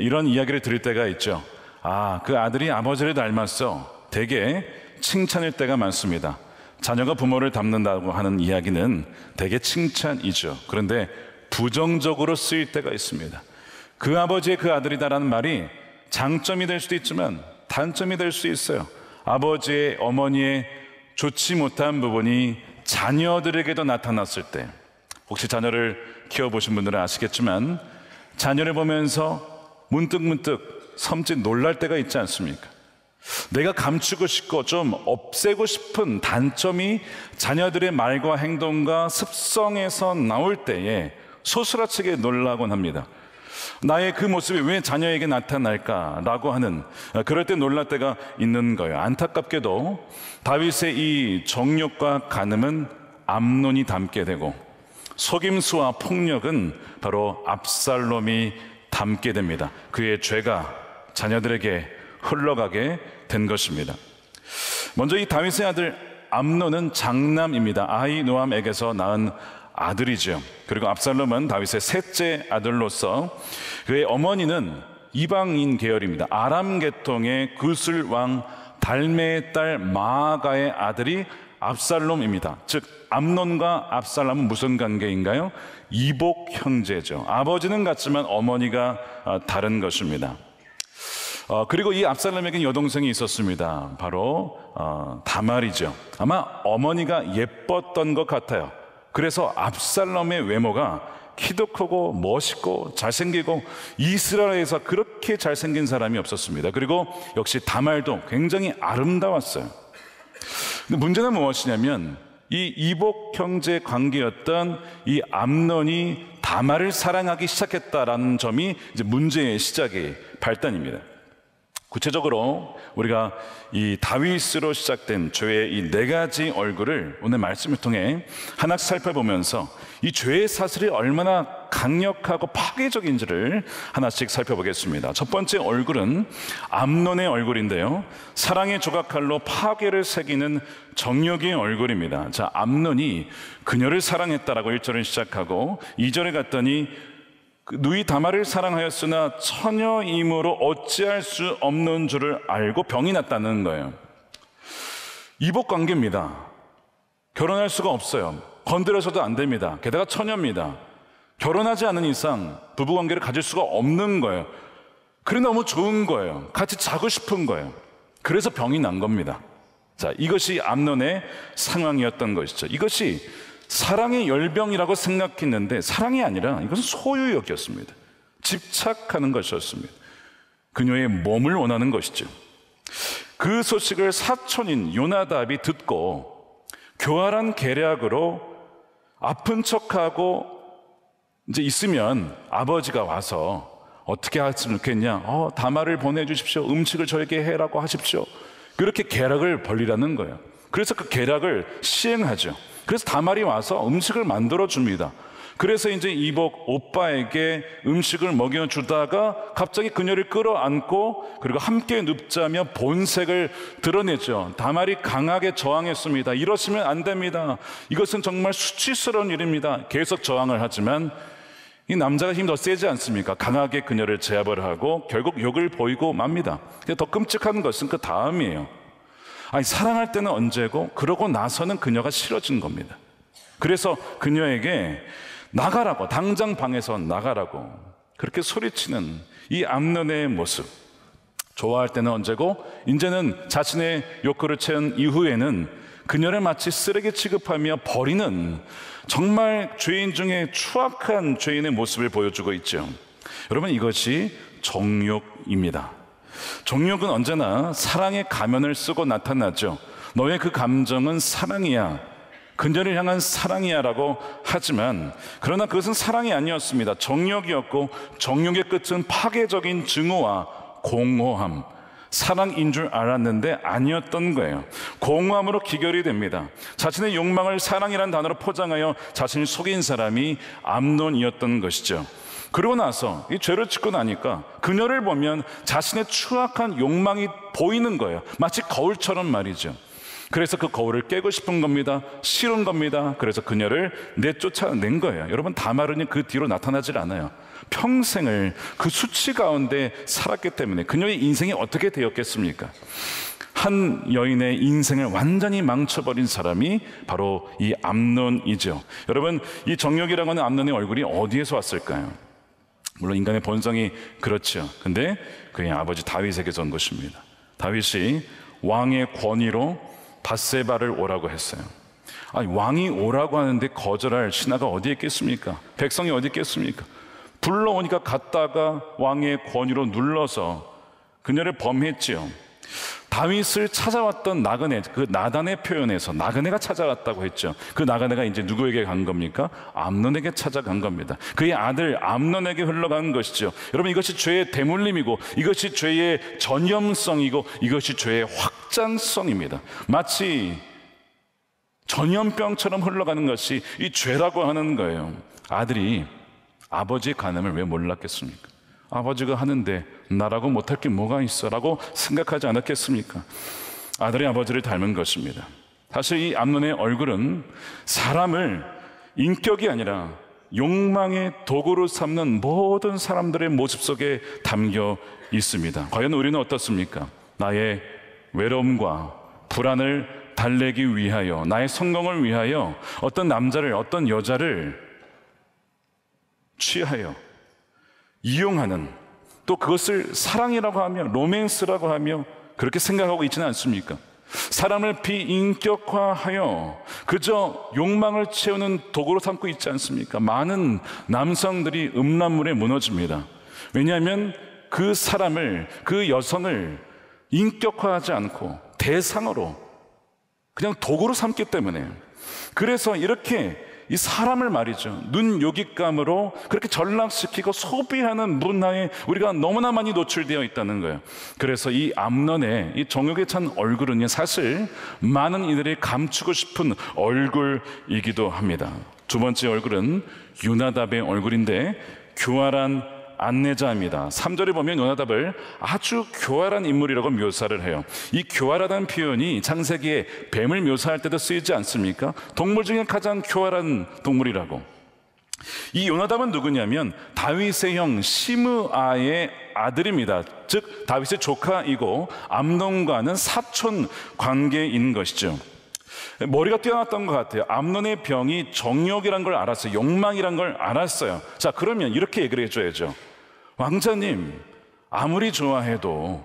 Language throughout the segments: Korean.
이런 이야기를 들을 때가 있죠. 그 아들이 아버지를 닮았어. 되게 칭찬일 때가 많습니다. 자녀가 부모를 닮는다고 하는 이야기는 되게 칭찬이죠. 그런데 부정적으로 쓰일 때가 있습니다. 그 아버지의 그 아들이다라는 말이 장점이 될 수도 있지만 단점이 될 수 있어요. 아버지의, 어머니의 좋지 못한 부분이 자녀들에게도 나타났을 때, 혹시 자녀를 키워보신 분들은 아시겠지만 자녀를 보면서 문득문득 섬찟 놀랄 때가 있지 않습니까? 내가 감추고 싶고 좀 없애고 싶은 단점이 자녀들의 말과 행동과 습성에서 나올 때에 소스라치게 놀라곤 합니다. 나의 그 모습이 왜 자녀에게 나타날까라고 하는, 그럴 때 놀랄 때가 있는 거예요. 안타깝게도 다윗의 이 정욕과 간음은 암논이 닮게 되고, 속임수와 폭력은 바로 압살롬이 닮게 됩니다. 그의 죄가 자녀들에게 흘러가게 된 것입니다. 먼저 이 다윗의 아들 암논은 장남입니다. 아히노암에게서 낳은 아들이죠. 그리고 압살롬은 다윗의 셋째 아들로서 그의 어머니는 이방인 계열입니다. 아람 계통의 구슬 왕 달메의 딸 마아가의 아들이 압살롬입니다. 즉 암논과 압살롬은 무슨 관계인가요? 이복 형제죠. 아버지는 같지만 어머니가 다른 것입니다. 그리고 이 압살롬에게는 여동생이 있었습니다. 바로 다말이죠. 아마 어머니가 예뻤던 것 같아요. 그래서 압살롬의 외모가 키도 크고 멋있고 잘생기고 이스라엘에서 그렇게 잘생긴 사람이 없었습니다. 그리고 역시 다말도 굉장히 아름다웠어요. 근데 문제는 무엇이냐면 이 이복 형제 관계였던 이 암논이 다말을 사랑하기 시작했다라는 점이 이제 문제의 시작의 발단입니다. 구체적으로 우리가 이 다윗으로 시작된 죄의 이 네 가지 얼굴을 오늘 말씀을 통해 하나씩 살펴보면서 이 죄의 사슬이 얼마나 강력하고 파괴적인지를 하나씩 살펴보겠습니다. 첫 번째 얼굴은 암논의 얼굴인데요, 사랑의 조각칼로 파괴를 새기는 정욕의 얼굴입니다. 자, 암논이 그녀를 사랑했다라고 1절을 시작하고 2절에 갔더니 누이 다말을 사랑하였으나 처녀임으로 어찌할 수 없는 줄을 알고 병이 났다는 거예요. 이복 관계입니다. 결혼할 수가 없어요. 건드려서도 안 됩니다. 게다가 처녀입니다. 결혼하지 않은 이상 부부관계를 가질 수가 없는 거예요. 그래 너무 좋은 거예요. 같이 자고 싶은 거예요. 그래서 병이 난 겁니다. 자, 이것이 암논의 상황이었던 것이죠. 이것이 사랑의 열병이라고 생각했는데 사랑이 아니라 이것은 소유욕이었습니다. 집착하는 것이었습니다. 그녀의 몸을 원하는 것이죠. 그 소식을 사촌인 요나답이 듣고 교활한 계략으로 아픈 척하고 이제 있으면 아버지가 와서 어떻게 했으면 좋겠냐, 다말을 보내주십시오, 음식을 저에게 해라고 하십시오, 그렇게 계략을 벌리라는 거예요. 그래서 그 계략을 시행하죠. 그래서 다말이 와서 음식을 만들어 줍니다. 그래서 이제 이복 오빠에게 음식을 먹여주다가 갑자기 그녀를 끌어안고 그리고 함께 눕자며 본색을 드러내죠. 다말이 강하게 저항했습니다. 이러시면 안 됩니다. 이것은 정말 수치스러운 일입니다. 계속 저항을 하지만 이 남자가 힘이 더 세지 않습니까? 강하게 그녀를 제압을 하고 결국 욕을 보이고 맙니다. 더 끔찍한 것은 그 다음이에요. 사랑할 때는 언제고 그러고 나서는 그녀가 싫어진 겁니다. 그래서 그녀에게 나가라고, 당장 방에서 나가라고 그렇게 소리치는 이 암논의 모습. 좋아할 때는 언제고 이제는 자신의 욕구를 채운 이후에는 그녀를 마치 쓰레기 취급하며 버리는 정말 죄인 중에 추악한 죄인의 모습을 보여주고 있죠. 여러분, 이것이 정욕입니다. 정욕은 언제나 사랑의 가면을 쓰고 나타나죠. 너의 그 감정은 사랑이야, 그녀를 향한 사랑이야 라고 하지만 그러나 그것은 사랑이 아니었습니다. 정욕이었고 정욕의 끝은 파괴적인 증오와 공허함, 사랑인 줄 알았는데 아니었던 거예요. 공허함으로 기결이 됩니다. 자신의 욕망을 사랑이라는 단어로 포장하여 자신을 속인 사람이 암논이었던 것이죠. 그러고 나서 이 죄를 짓고 나니까 그녀를 보면 자신의 추악한 욕망이 보이는 거예요. 마치 거울처럼 말이죠. 그래서 그 거울을 깨고 싶은 겁니다. 싫은 겁니다. 그래서 그녀를 내쫓아낸 거예요. 여러분, 다말은 그 뒤로 나타나질 않아요. 평생을 그 수치 가운데 살았기 때문에 그녀의 인생이 어떻게 되었겠습니까? 한 여인의 인생을 완전히 망쳐버린 사람이 바로 이 암논이죠. 여러분, 이 정욕이라고 하는 암논의 얼굴이 어디에서 왔을까요? 물론 인간의 본성이 그렇죠. 근데 그의 아버지 다윗에게서 온 것입니다. 다윗이 왕의 권위로 밧세바를 오라고 했어요. 아니, 왕이 오라고 하는데 거절할 신하가 어디 있겠습니까? 백성이 어디 있겠습니까? 불러오니까 갔다가 왕의 권위로 눌러서 그녀를 범했지요. 다윗을 찾아왔던 나그네, 그 나단의 표현에서 나그네가 찾아왔다고 했죠. 그 나그네가 이제 누구에게 간 겁니까? 암논에게 찾아간 겁니다. 그의 아들 암논에게 흘러간 것이죠. 여러분, 이것이 죄의 대물림이고 이것이 죄의 전염성이고 이것이 죄의 확장성입니다. 마치 전염병처럼 흘러가는 것이 이 죄라고 하는 거예요. 아들이 아버지의 간음을 왜 몰랐겠습니까? 아버지가 하는데 나라고 못할 게 뭐가 있어? 라고 생각하지 않았겠습니까? 아들이 아버지를 닮은 것입니다. 사실 이 암논의 얼굴은 사람을 인격이 아니라 욕망의 도구로 삼는 모든 사람들의 모습 속에 담겨 있습니다. 과연 우리는 어떻습니까? 나의 외로움과 불안을 달래기 위하여, 나의 성공을 위하여 어떤 남자를, 어떤 여자를 취하여 이용하는, 또 그것을 사랑이라고 하며 로맨스라고 하며 그렇게 생각하고 있지는 않습니까? 사람을 비인격화하여 그저 욕망을 채우는 도구로 삼고 있지 않습니까? 많은 남성들이 음란물에 무너집니다. 왜냐하면 그 사람을, 그 여성을 인격화하지 않고 대상으로 그냥 도구로 삼기 때문에, 그래서 이렇게 이 사람을 말이죠, 눈요깃감으로 그렇게 전락시키고 소비하는 문화에 우리가 너무나 많이 노출되어 있다는 거예요. 그래서 이 암논의 이 정욕에 찬 얼굴은 사실 많은 이들이 감추고 싶은 얼굴이기도 합니다. 두 번째 얼굴은 요나답의 얼굴인데 교활한 안내자입니다. 3절에 보면 요나답을 아주 교활한 인물이라고 묘사를 해요. 이 교활하다는 표현이 창세기에 뱀을 묘사할 때도 쓰이지 않습니까? 동물 중에 가장 교활한 동물이라고. 이 요나답은 누구냐면 다윗의 형 시므아의 아들입니다. 즉 다윗의 조카이고 암논과는 사촌 관계인 것이죠. 머리가 뛰어났던 것 같아요. 암논의 병이 정욕이란 걸 알았어요. 욕망이란 걸 알았어요. 자, 그러면 이렇게 얘기를 해줘야죠. 왕자님, 아무리 좋아해도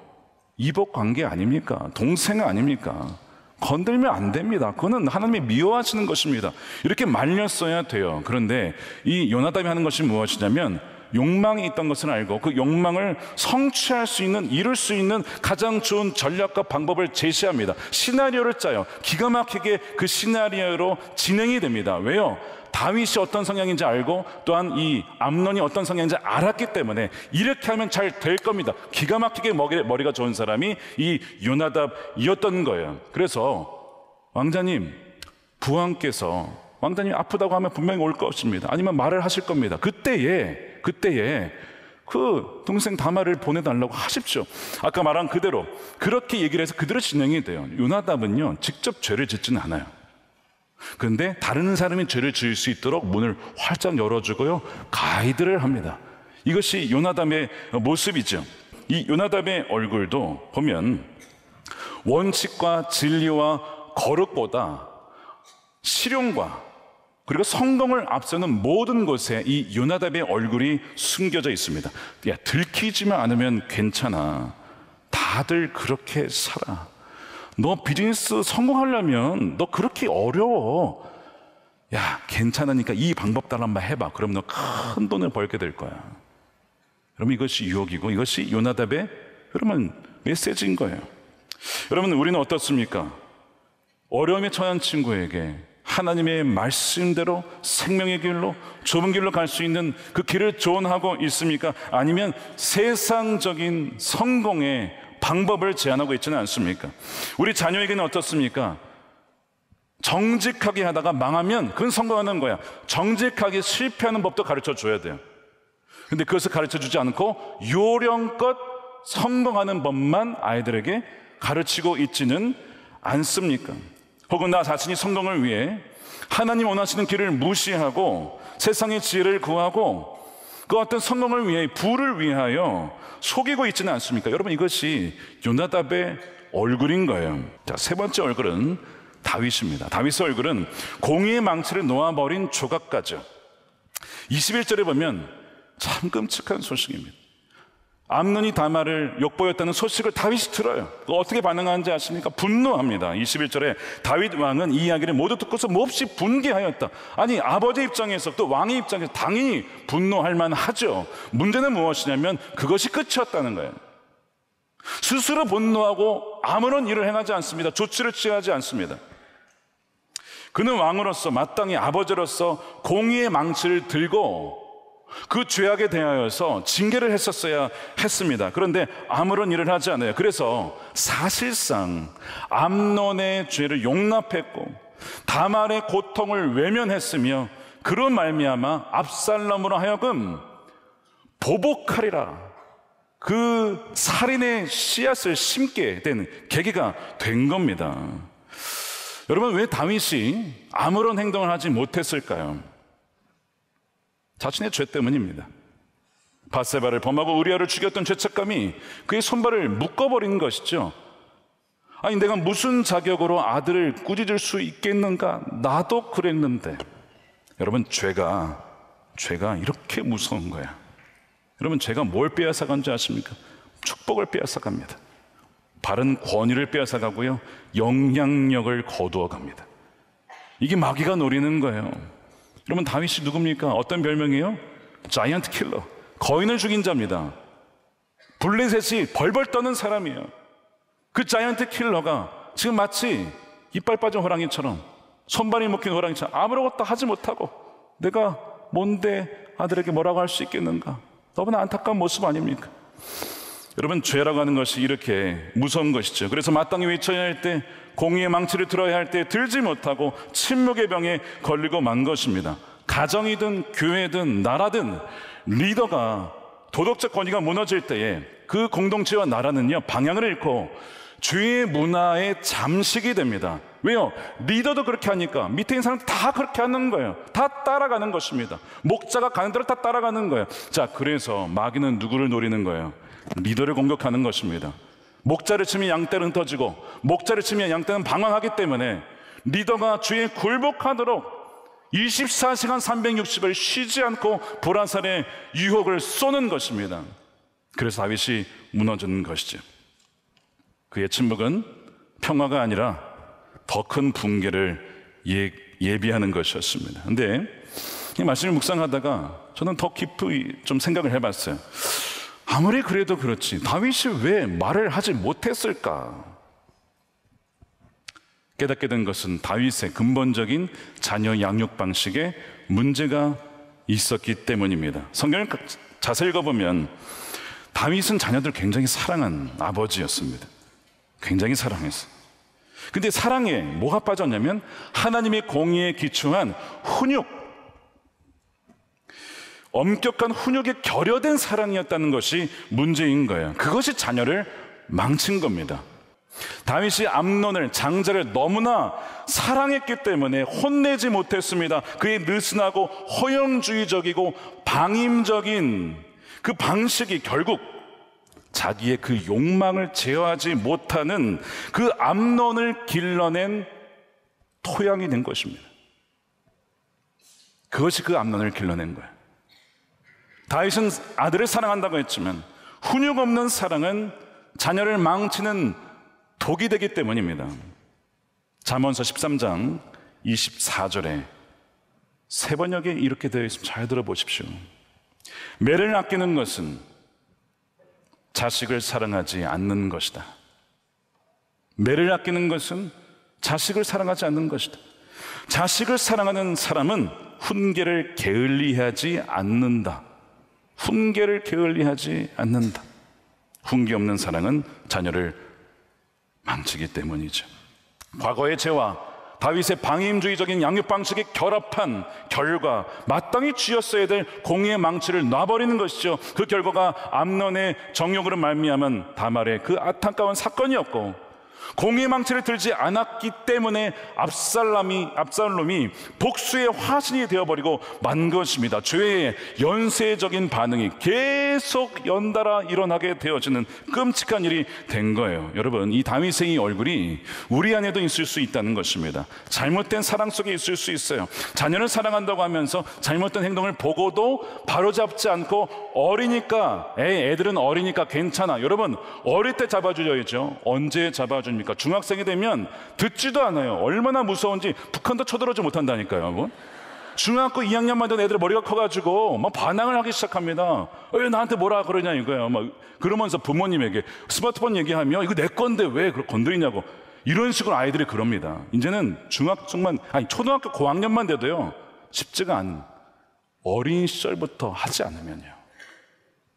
이복 관계 아닙니까? 동생 아닙니까? 건들면 안 됩니다. 그거는 하나님이 미워하시는 것입니다. 이렇게 말렸어야 돼요. 그런데 이 요나답이 하는 것이 무엇이냐면 욕망이 있던 것을 알고 그 욕망을 성취할 수 있는, 이룰 수 있는 가장 좋은 전략과 방법을 제시합니다. 시나리오를 짜요. 기가 막히게 그 시나리오로 진행이 됩니다. 왜요? 다윗이 어떤 성향인지 알고 또한 이 암논이 어떤 성향인지 알았기 때문에 이렇게 하면 잘 될 겁니다. 기가 막히게 머리가 좋은 사람이 이 요나답이었던 거예요. 그래서 왕자님, 부왕께서 왕자님 아프다고 하면 분명히 올 것입니다. 아니면 말을 하실 겁니다. 그때에 그 동생 다말을 보내달라고 하십시오. 아까 말한 그대로 그렇게 얘기를 해서 그대로 진행이 돼요. 요나답은요 직접 죄를 짓지는 않아요. 그런데 다른 사람이 죄를 지을 수 있도록 문을 활짝 열어주고요 가이드를 합니다. 이것이 요나답의 모습이죠. 이 요나답의 얼굴도 보면 원칙과 진리와 거룩보다 실용과 그리고 성공을 앞서는 모든 곳에 이 요나답의 얼굴이 숨겨져 있습니다. 야, 들키지만 않으면 괜찮아. 다들 그렇게 살아. 너 비즈니스 성공하려면 너 그렇게 어려워. 야, 괜찮으니까 이 방법 따라 한번 해봐. 그럼 너 큰 돈을 벌게 될 거야. 여러분, 이것이 유혹이고 이것이 요나답의 여러분 메시지인 거예요. 여러분, 우리는 어떻습니까? 어려움에 처한 친구에게 하나님의 말씀대로 생명의 길로, 좁은 길로 갈 수 있는 그 길을 조언하고 있습니까? 아니면 세상적인 성공의 방법을 제안하고 있지는 않습니까? 우리 자녀에게는 어떻습니까? 정직하게 하다가 망하면 그건 성공하는 거야. 정직하게 실패하는 법도 가르쳐 줘야 돼요. 근데 그것을 가르쳐 주지 않고 요령껏 성공하는 법만 아이들에게 가르치고 있지는 않습니까? 혹은 나 자신이 성공을 위해 하나님 원하시는 길을 무시하고 세상의 지혜를 구하고 그 어떤 성공을 위해, 부를 위하여 속이고 있지는 않습니까? 여러분, 이것이 요나답의 얼굴인 거예요. 자, 세 번째 얼굴은 다윗입니다. 다윗의 얼굴은 공의의 망치를 놓아버린 조각가죠. 21절에 보면 참 끔찍한 소식입니다. 암논이 다말을 욕보였다는 소식을 다윗이 들어요. 어떻게 반응하는지 아십니까? 분노합니다. 21절에 다윗 왕은 이 이야기를 모두 듣고서 몹시 분개하였다. 아니, 아버지 입장에서 또 왕의 입장에서 당연히 분노할 만하죠. 문제는 무엇이냐면 그것이 끝이었다는 거예요. 스스로 분노하고 아무런 일을 행하지 않습니다. 조치를 취하지 않습니다. 그는 왕으로서, 마땅히 아버지로서 공의의 망치를 들고 그 죄악에 대하여서 징계를 했었어야 했습니다. 그런데 아무런 일을 하지 않아요. 그래서 사실상 암논의 죄를 용납했고 다말의 고통을 외면했으며 그런 말미암아 압살롬으로 하여금 보복하리라, 그 살인의 씨앗을 심게 된 계기가 된 겁니다. 여러분, 왜 다윗이 아무런 행동을 하지 못했을까요? 자신의 죄 때문입니다. 밧세바를 범하고 우리아를 죽였던 죄책감이 그의 손발을 묶어버린 것이죠. 아니, 내가 무슨 자격으로 아들을 꾸짖을 수 있겠는가? 나도 그랬는데. 여러분, 죄가 이렇게 무서운 거야. 여러분, 죄가 뭘 빼앗아간지 아십니까? 축복을 빼앗아갑니다. 바른 권위를 빼앗아가고요, 영향력을 거두어갑니다. 이게 마귀가 노리는 거예요. 여러분, 다윗이 누굽니까? 어떤 별명이에요? 자이언트 킬러, 거인을 죽인 자입니다. 블레셋이 벌벌 떠는 사람이에요. 그 자이언트 킬러가 지금 마치 이빨 빠진 호랑이처럼, 손발이 묶인 호랑이처럼 아무것도 하지 못하고 내가 뭔데 아들에게 뭐라고 할 수 있겠는가? 너무나 안타까운 모습 아닙니까? 여러분, 죄라고 하는 것이 이렇게 무서운 것이죠. 그래서 마땅히 외쳐야 할 때, 공의의 망치를 들어야 할 때 들지 못하고 침묵의 병에 걸리고 만 것입니다. 가정이든 교회든 나라든 리더가 도덕적 권위가 무너질 때에 그 공동체와 나라는요, 방향을 잃고 죄의 문화에 잠식이 됩니다. 왜요? 리더도 그렇게 하니까 밑에 있는 사람들 다 그렇게 하는 거예요. 다 따라가는 것입니다. 목자가 가는 대로 다 따라가는 거예요. 자, 그래서 마귀는 누구를 노리는 거예요? 리더를 공격하는 것입니다. 목자를 치면 양떼는 흩어지고 목자를 치면 양떼는 방황하기 때문에 리더가 주에 굴복하도록 24시간 360일 쉬지 않고 불화살의 유혹을 쏘는 것입니다. 그래서 다윗이 무너지는 것이죠. 그의 침묵은 평화가 아니라 더 큰 붕괴를 예비하는 것이었습니다. 근데 이 말씀을 묵상하다가 저는 더 깊이 좀 생각을 해봤어요. 아무리 그래도 그렇지, 다윗이 왜 말을 하지 못했을까? 깨닫게 된 것은 다윗의 근본적인 자녀 양육 방식에 문제가 있었기 때문입니다. 성경을 자세히 읽어보면 다윗은 자녀들 굉장히 사랑한 아버지였습니다. 굉장히 사랑했어요. 근데 사랑에 뭐가 빠졌냐면 하나님의 공의에 기초한 훈육, 엄격한 훈육에 결여된 사랑이었다는 것이 문제인 거예요. 그것이 자녀를 망친 겁니다. 다윗이 암논을, 장자를 너무나 사랑했기 때문에 혼내지 못했습니다. 그의 느슨하고 허영주의적이고 방임적인 그 방식이 결국 자기의 그 욕망을 제어하지 못하는 그 암논을 길러낸 토양이 된 것입니다. 그것이 그 암논을 길러낸 거예요. 다윗은 아들을 사랑한다고 했지만 훈육 없는 사랑은 자녀를 망치는 독이 되기 때문입니다. 잠언서 13장 24절에 세 번역에 이렇게 되어 있습니다. 잘 들어보십시오. 매를 아끼는 것은 자식을 사랑하지 않는 것이다. 매를 아끼는 것은 자식을 사랑하지 않는 것이다. 자식을 사랑하는 사람은 훈계를 게을리하지 않는다. 훈계를 게을리하지 않는다. 훈계 없는 사랑은 자녀를 망치기 때문이죠. 과거의 죄와 다윗의 방임주의적인 양육 방식이 결합한 결과 마땅히 쥐었어야 될 공의의 망치를 놔버리는 것이죠. 그 결과가 암논의 정욕으로 말미암은 다말의 그 안타까운 사건이었고, 공의의 망치를 들지 않았기 때문에 압살롬이 복수의 화신이 되어버리고 만 것입니다. 죄의 연쇄적인 반응이 계속 연달아 일어나게 되어지는 끔찍한 일이 된 거예요. 여러분, 이 다윗의 이 얼굴이 우리 안에도 있을 수 있다는 것입니다. 잘못된 사랑 속에 있을 수 있어요. 자녀를 사랑한다고 하면서 잘못된 행동을 보고도 바로잡지 않고 어리니까, 애들은 어리니까 괜찮아. 여러분, 어릴 때 잡아줘야죠. 언제 잡아줍니까? 중학생이 되면 듣지도 않아요. 얼마나 무서운지. 북한도 쳐들어오지 못한다니까요. 중학교 2학년만 된 애들 머리가 커가지고 막 반항을 하기 시작합니다. 왜 나한테 뭐라 그러냐 이거예요. 막 그러면서 부모님에게 스마트폰 얘기하면 이거 내 건데 왜 그걸 건드리냐고. 이런 식으로 아이들이 그럽니다. 이제는 초등학교 고학년만 돼도요, 쉽지가 않은, 어린 시절부터 하지 않으면요,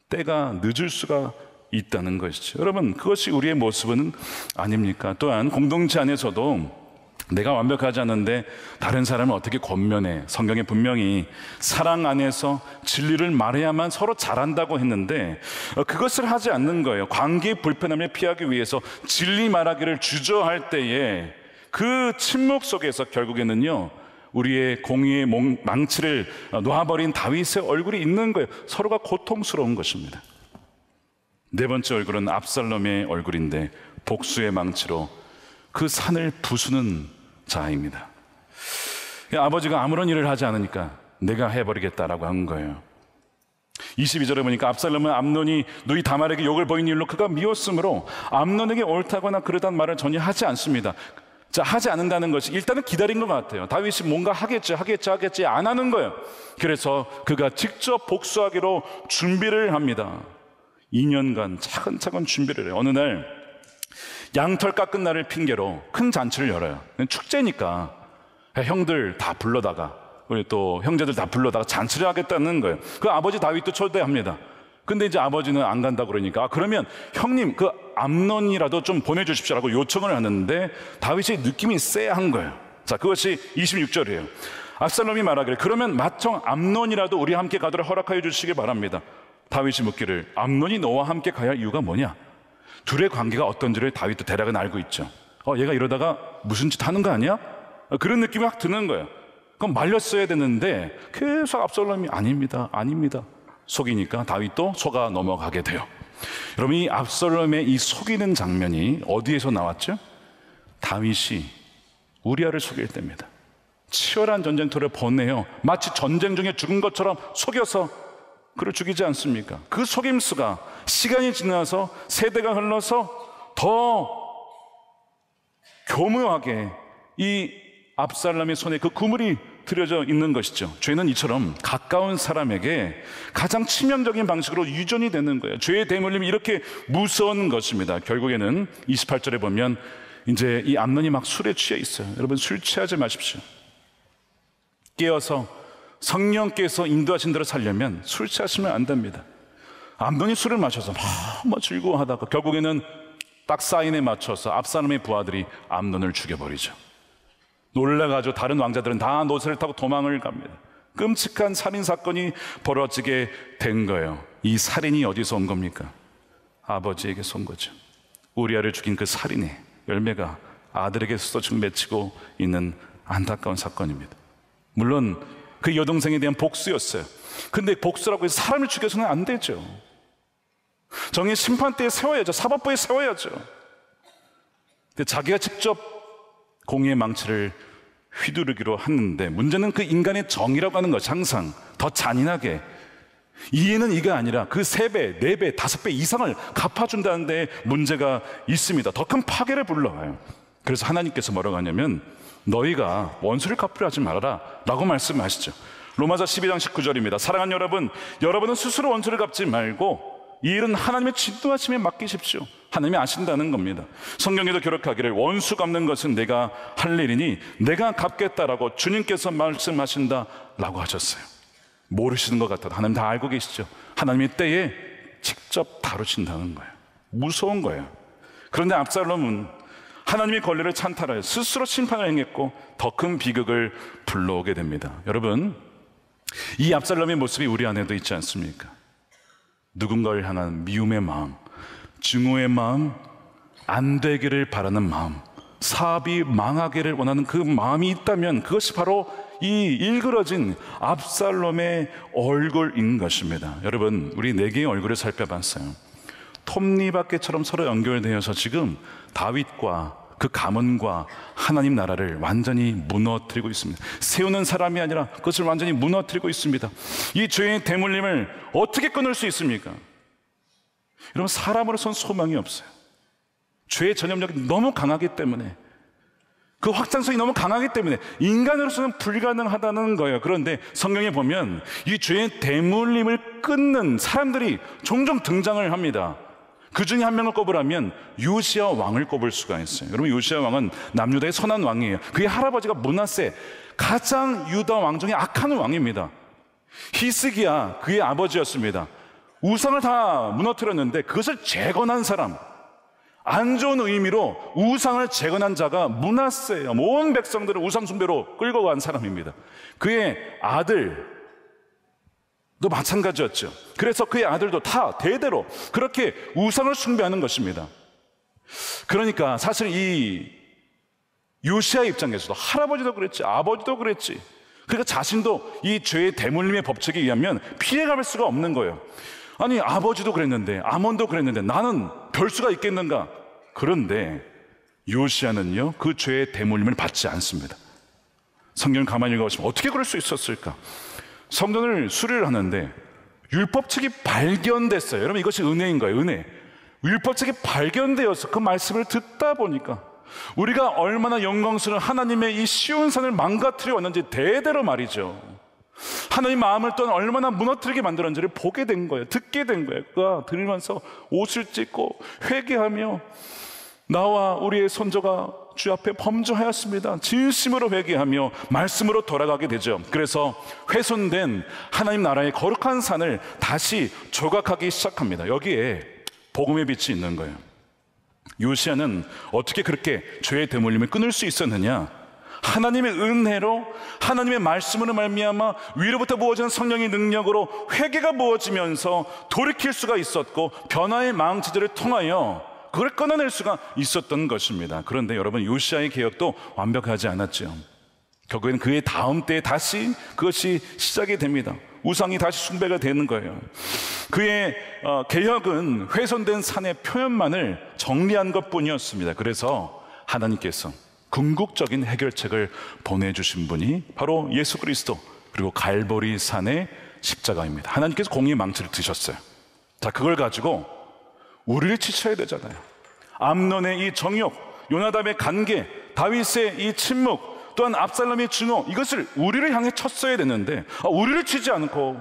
때가 늦을 수가 있다는 것이죠. 여러분, 그것이 우리의 모습은 아닙니까? 또한 공동체 안에서도 내가 완벽하지 않은데 다른 사람을 어떻게 권면해? 성경에 분명히 사랑 안에서 진리를 말해야만 서로 잘한다고 했는데 그것을 하지 않는 거예요. 관계의 불편함을 피하기 위해서 진리 말하기를 주저할 때에 그 침묵 속에서 결국에는요, 우리의 공의의 망치를 놓아버린 다윗의 얼굴이 있는 거예요. 서로가 고통스러운 것입니다. 네 번째 얼굴은 압살롬의 얼굴인데 복수의 망치로 그 산을 부수는 자입니다. 아버지가 아무런 일을 하지 않으니까 내가 해버리겠다라고 한 거예요. 22절에 보니까 압살롬은 암논이 누이 다말에게 욕을 보인 일로 그가 미웠으므로 암논에게 옳다거나 그러단 말을 전혀 하지 않습니다. 자, 하지 않는다는 것이 일단은 기다린 것 같아요. 다윗이 뭔가 하겠지 안 하는 거예요. 그래서 그가 직접 복수하기로 준비를 합니다. 2년간 차근차근 준비를 해요. 어느 날 양털 깎은 날을 핑계로 큰 잔치를 열어요. 축제니까 형들 다 불러다가, 우리 또 형제들 다 불러다가 잔치를 하겠다는 거예요. 그 아버지 다윗도 초대합니다. 근데 이제 아버지는 안 간다 그러니까 그러면 형님 그 암논이라도 좀 보내주십시오라고 요청을 하는데 다윗의 느낌이 쎄한 거예요. 자, 그것이 26절이에요. 압살롬이 말하기를 그러면 마청 암논이라도 우리 함께 가도록 허락하여 주시길 바랍니다. 다윗이 묻기를 암논이 너와 함께 가야 할 이유가 뭐냐? 둘의 관계가 어떤지를 다윗도 대략은 알고 있죠. 얘가 이러다가 무슨 짓 하는 거 아니야? 그런 느낌이 확 드는 거예요. 그럼 말렸어야 되는데 계속 압살롬이 아닙니다 속이니까 다윗도 속아 넘어가게 돼요. 여러분, 이 압살롬의 이 속이는 장면이 어디에서 나왔죠? 다윗이 우리아를 속일 때입니다. 치열한 전쟁터를 보내요. 마치 전쟁 중에 죽은 것처럼 속여서 그를 죽이지 않습니까? 그 속임수가 시간이 지나서 세대가 흘러서 더 교묘하게 이 압살롬의 손에 그 그물이 들여져 있는 것이죠. 죄는 이처럼 가까운 사람에게 가장 치명적인 방식으로 유전이 되는 거예요. 죄의 대물림이 이렇게 무서운 것입니다. 결국에는 28절에 보면 이제 이 암논이 막 술에 취해 있어요. 여러분, 술 취하지 마십시오. 깨어서 성령께서 인도하신 대로 살려면 술 취하시면 안 됩니다. 암논이 술을 마셔서 막 즐거워하다가 결국에는 딱 사인에 맞춰서 압살롬의 부하들이 암논을 죽여버리죠. 놀라가지고 다른 왕자들은 다 노새를 타고 도망을 갑니다. 끔찍한 살인사건이 벌어지게 된 거예요. 이 살인이 어디서 온 겁니까? 아버지에게서 온 거죠. 우리아를 죽인 그 살인의 열매가 아들에게서 지금 맺히고 있는 안타까운 사건입니다. 물론 그 여동생에 대한 복수였어요. 근데 복수라고 해서 사람을 죽여서는 안 되죠. 정의 심판대에 세워야죠. 사법부에 세워야죠. 근데 자기가 직접 공의의 망치를 휘두르기로 하는데 문제는 그 인간의 정의라고 하는 것이 항상 더 잔인하게 이해는 이가 아니라 그 3배, 4배, 5배 이상을 갚아준다는 데 문제가 있습니다. 더 큰 파괴를 불러와요. 그래서 하나님께서 뭐라고 하냐면 너희가 원수를 갚으려 하지 말아라 라고 말씀하시죠. 로마서 12장 19절입니다. 사랑하는 여러분, 여러분은 스스로 원수를 갚지 말고 이 일은 하나님의 진노하심에 맡기십시오. 하나님이 아신다는 겁니다. 성경에도 기록하기를 원수 갚는 것은 내가 할 일이니 내가 갚겠다라고 주님께서 말씀하신다라고 하셨어요. 모르시는 것 같아도 하나님 다 알고 계시죠. 하나님의 때에 직접 다루신다는 거예요. 무서운 거예요. 그런데 압살롬은 하나님의 권리를 찬탈하여 스스로 심판을 행했고 더 큰 비극을 불러오게 됩니다. 여러분, 이 압살롬의 모습이 우리 안에도 있지 않습니까? 누군가를 향한 미움의 마음, 증오의 마음, 안 되기를 바라는 마음, 사업이 망하기를 원하는 그 마음이 있다면 그것이 바로 이 일그러진 압살롬의 얼굴인 것입니다. 여러분, 우리 네 개의 얼굴을 살펴봤어요. 톱니바퀴처럼 서로 연결되어서 지금 다윗과 그 가문과 하나님 나라를 완전히 무너뜨리고 있습니다. 세우는 사람이 아니라 그것을 완전히 무너뜨리고 있습니다. 이 죄의 대물림을 어떻게 끊을 수 있습니까? 여러분, 사람으로서는 소망이 없어요. 죄의 전염력이 너무 강하기 때문에, 그 확장성이 너무 강하기 때문에 인간으로서는 불가능하다는 거예요. 그런데 성경에 보면 이 죄의 대물림을 끊는 사람들이 종종 등장을 합니다. 그 중에 한 명을 꼽으라면 요시야 왕을 꼽을 수가 있어요. 여러분, 요시야 왕은 남유다의 선한 왕이에요. 그의 할아버지가 므낫세, 가장 유다 왕 중에 악한 왕입니다. 히스기야 그의 아버지였습니다. 우상을 다 무너뜨렸는데 그것을 재건한 사람, 안 좋은 의미로 우상을 재건한 자가 므낫세예요. 온 백성들을 우상 숭배로 끌고 간 사람입니다. 그의 아들도 마찬가지였죠. 그래서 그의 아들도 다 대대로 그렇게 우상을 숭배하는 것입니다. 그러니까 사실 이 요시야 입장에서도 할아버지도 그랬지, 아버지도 그랬지. 그러니까 자신도 이 죄의 대물림의 법칙에 의하면 피해갈 수가 없는 거예요. 아니, 아버지도 그랬는데, 아몬도 그랬는데 나는 별 수가 있겠는가? 그런데 요시야는요, 그 죄의 대물림을 받지 않습니다. 성경을 가만히 읽어보시면 어떻게 그럴 수 있었을까? 성경을 수리를 하는데 율법책이 발견됐어요. 여러분, 이것이 은혜인 거예요. 은혜. 율법책이 발견되어서 그 말씀을 듣다 보니까 우리가 얼마나 영광스러운 하나님의 이 쉬운 산을 망가뜨려 왔는지 대대로 말이죠. 하나님 마음을 또한 얼마나 무너뜨리게 만들었는지를 보게 된 거예요. 듣게 된 거예요. 그가 들으면서 옷을 찢고 회개하며 나와 우리의 손자가 주 앞에 범죄하였습니다. 진심으로 회개하며 말씀으로 돌아가게 되죠. 그래서 훼손된 하나님 나라의 거룩한 산을 다시 조각하기 시작합니다. 여기에 복음의 빛이 있는 거예요. 요시야는 어떻게 그렇게 죄의 대물림을 끊을 수 있었느냐? 하나님의 은혜로, 하나님의 말씀으로 말미암아 위로부터 부어지는 성령의 능력으로 회개가 부어지면서 돌이킬 수가 있었고, 변화의 망치들을 통하여 그걸 끊어낼 수가 있었던 것입니다. 그런데 여러분, 요시야의 개혁도 완벽하지 않았죠. 결국엔 그의 다음 때에 다시 그것이 시작이 됩니다. 우상이 다시 숭배가 되는 거예요. 그의 개혁은 훼손된 산의 표현만을 정리한 것뿐이었습니다. 그래서 하나님께서 궁극적인 해결책을 보내주신 분이 바로 예수 그리스도, 그리고 갈보리 산의 십자가입니다. 하나님께서 공의 망치를 드셨어요. 자, 그걸 가지고 우리를 치셔야 되잖아요. 암논의 이 정욕, 요나답의 간계, 다윗의 이 침묵, 또한 압살롬의 증오, 이것을 우리를 향해 쳤어야 되는데 우리를 치지 않고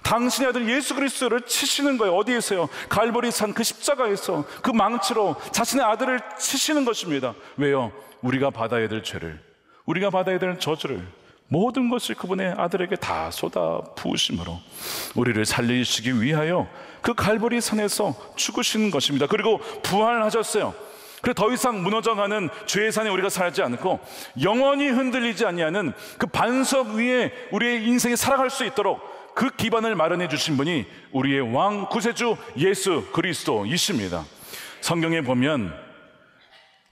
당신의 아들 예수 그리스도를 치시는 거예요. 어디에서요? 갈보리 산 그 십자가에서 그 망치로 자신의 아들을 치시는 것입니다. 왜요? 우리가 받아야 될 죄를, 우리가 받아야 될 저주를, 모든 것을 그분의 아들에게 다 쏟아 부으심으로 우리를 살리시기 위하여 그 갈보리 산에서 죽으신 것입니다. 그리고 부활하셨어요. 그래서 더 이상 무너져가는 죄의 산에 우리가 살지 않고 영원히 흔들리지 아니하는 그 반석 위에 우리의 인생이 살아갈 수 있도록 그 기반을 마련해 주신 분이 우리의 왕 구세주 예수 그리스도이십니다. 성경에 보면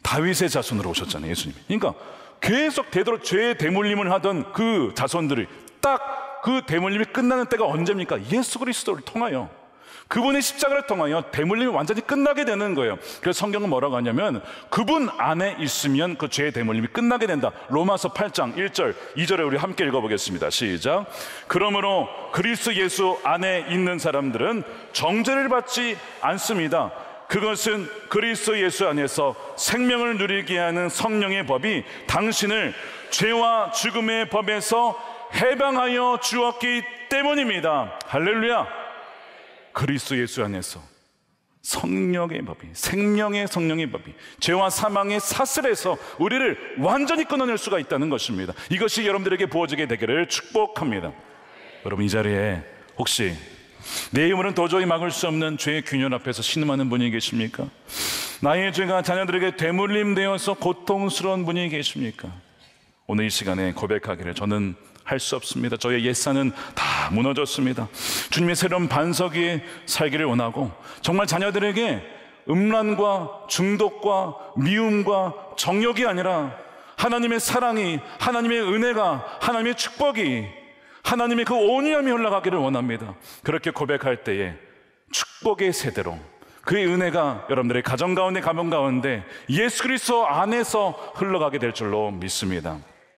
다윗의 자손으로 오셨잖아요, 예수님이. 그러니까 계속 되도록 죄의 대물림을 하던 그 자손들이 딱 그 대물림이 끝나는 때가 언제입니까? 예수 그리스도를 통하여, 그분의 십자가를 통하여 대물림이 완전히 끝나게 되는 거예요. 그래서 성경은 뭐라고 하냐면 그분 안에 있으면 그 죄의 대물림이 끝나게 된다. 로마서 8장 1절 2절에 우리 함께 읽어보겠습니다. 시작. 그러므로 그리스도 예수 안에 있는 사람들은 정죄를 받지 않습니다. 그것은 그리스도 예수 안에서 생명을 누리게 하는 성령의 법이 당신을 죄와 죽음의 법에서 해방하여 주었기 때문입니다. 할렐루야. 그리스도 예수 안에서 성령의 법이, 생명의 성령의 법이 죄와 사망의 사슬에서 우리를 완전히 끊어낼 수가 있다는 것입니다. 이것이 여러분들에게 부어지게 되기를 축복합니다. 여러분, 이 자리에 혹시 내 힘으로는 도저히 막을 수 없는 죄의 균열 앞에서 신음하는 분이 계십니까? 나의 죄가 자녀들에게 되물림되어서 고통스러운 분이 계십니까? 오늘 이 시간에 고백하기를, 저는 할 수 없습니다. 저의 옛사는 다 무너졌습니다. 주님의 새로운 반석 위에 살기를 원하고 정말 자녀들에게 음란과 중독과 미움과 정욕이 아니라 하나님의 사랑이, 하나님의 은혜가, 하나님의 축복이, 하나님의 그 온유함이 흘러가기를 원합니다. 그렇게 고백할 때에 축복의 세대로 그의 은혜가 여러분들의 가정 가운데, 가문 가운데 예수 그리스도 안에서 흘러가게 될 줄로 믿습니다.